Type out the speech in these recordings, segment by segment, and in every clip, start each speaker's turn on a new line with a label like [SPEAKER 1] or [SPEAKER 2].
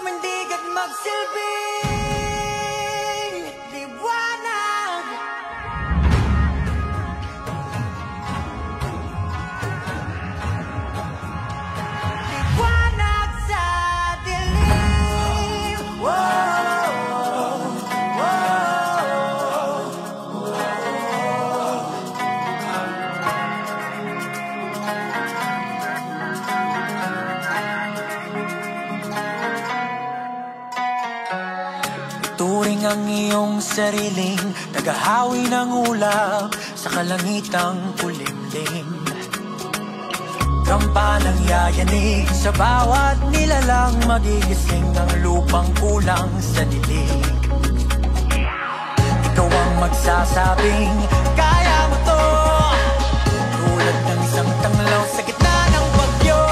[SPEAKER 1] tumindig at magsilbing liwanag. Liwanag sa dilim. Turing ang iyong sariling naghahawi ng ulap sa kalangitang kulimlim. Kampanang yayanig sa bawat nilalang, magigising ang lupang kulang sa dilig. Ikaw ang magsasabing kaya mo to, tulad ng isang tanglaw sa gitna ng bagyo.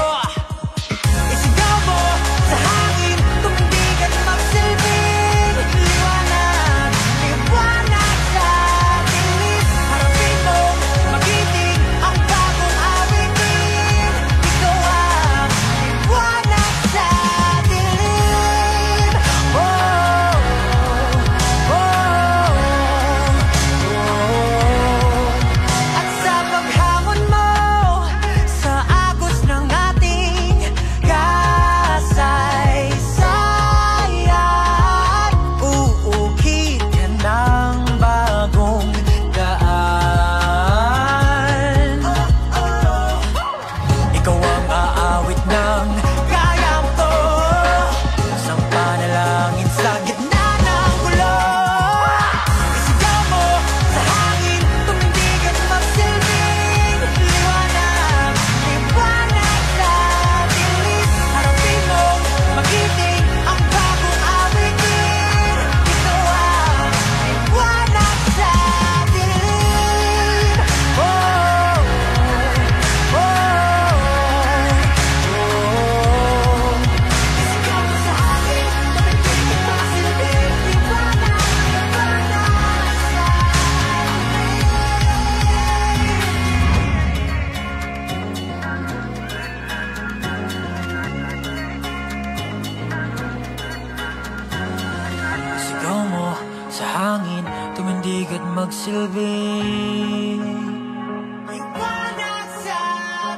[SPEAKER 1] Isigaw mo sa hangin, tumindig at magsilbing liwanag. Liwanag sa dilim. Harapin mo, magiting ang bagong awitin. Ikaw ang liwanag sa dilim. At sa paghamon mo sa agos ng ating kasaysayan, uukit yan ng bagong daan. Ikaw ang aawit ng kaya mo to, isang panalangin sa gitna ng gulo. Isigaw mo sa hangin, tumindig at magsilbing liwanag. Liwanag sa dilim. Harapin mo, magiting ang bagong awitin. Ikaw ang liwanag sa dilim. Isigaw mo sa hangin, tumindig at magsilbing liwanag. Liwanag sa Sigaw mo sa hangin, tumindig at magsilbing liwanag sa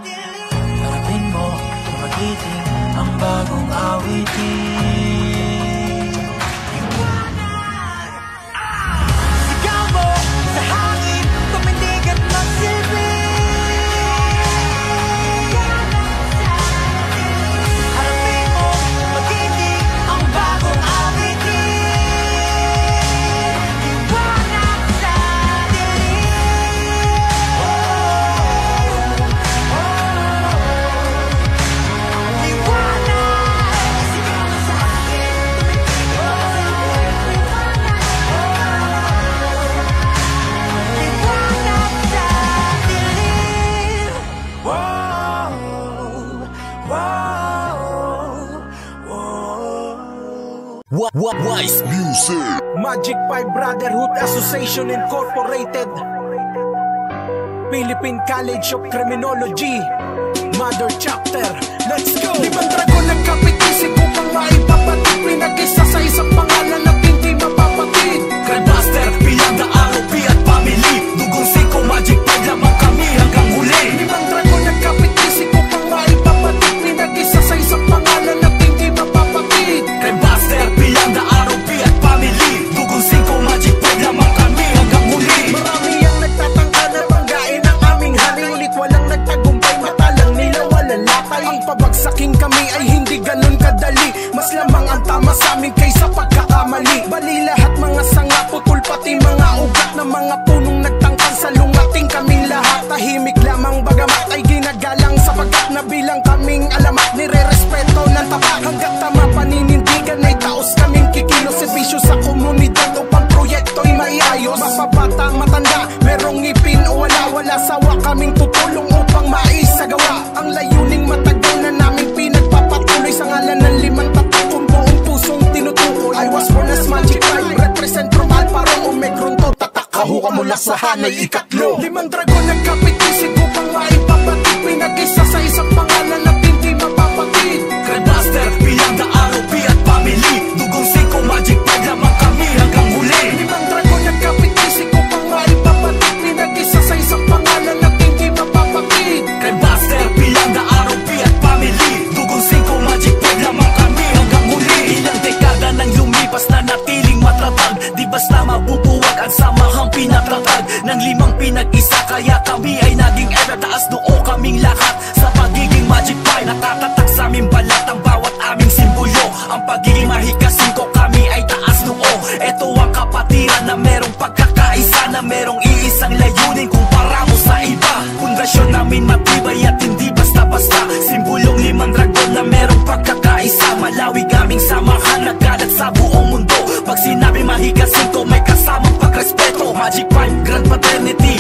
[SPEAKER 1] dilim. Harapin mo, magiting ang bagong awitin. Liwanag. Sigaw mo sa hangin, tumindig at magsilbing liwanag sa dilim. Harapin mo, magiting ang bagong awitin. Liwanag sa dilim. Liwanag. Sigaw mo sa hangin, tumindig at magsilbing liwanag sa dilim.
[SPEAKER 2] Wise Music.
[SPEAKER 3] Magic 5 Brotherhood Association Incorporated, Philippine College of Criminology, Mother Chapter. Let's go! Limang dragon nagkapit-isip upang maipapatid, pinag-isa sa isang pangalan at hindi mapapatid.
[SPEAKER 2] Grandmaster, Piyada, ROP at family. Dugong siko, Magic 5 lamang kami hanggang huli.
[SPEAKER 3] Limang dragon nagkapit-isip upang maipapatid, pinag-isa sa isang pangalan at hindi mapapatid.
[SPEAKER 2] Grandmaster, Piyada, ROP at family. Dugong siko, Magic 5 lamang kami hanggang huli.
[SPEAKER 3] Marami ang nagtatangka na banggain ang aming hari, ngunit walang nagtagumpay, matalang nila walang latay. Ang pabagsaking kami ay hindi ganun kadali, mas lamang ang tama sa amin kaysa pagkakamali. Bali lahat mga sanga, putol pati mga ugat ng mga punong nagtangkang sa lungating kaming lahat. Tahimik lamang bagamat ay ginagalang, sapagkat nabilang kaming alamat, nire-respeto ng tapat. Hanggat tama paninindigan ay taos kaming kikilos, servisyo sa komunidad upang proyekto'y maiayos. Mapabata, matanda, merong ngipin o wala, sawa kaming tutulong upang maisagawa ang layuning matagal na naming pinagpapatuloy. Sa ngalan ng limang tato kung buong pusong tinutukoy, I was born as Magic 5, represent from Alpha Rho Omicron to tatak, kahuka mula sa hanay ikatlo. Limang dragon nagkapit-isip upang maipapatid, pinag-isa sa isang pangalan at hindi mapapatid.
[SPEAKER 2] Grandmaster, Piyada, ROP at family. Palawig aming samahan, nagkalat sa buong mundo. Pag sinabi mahika 5, may kasamang pagrespeto. Magic 5, Grand Paternity,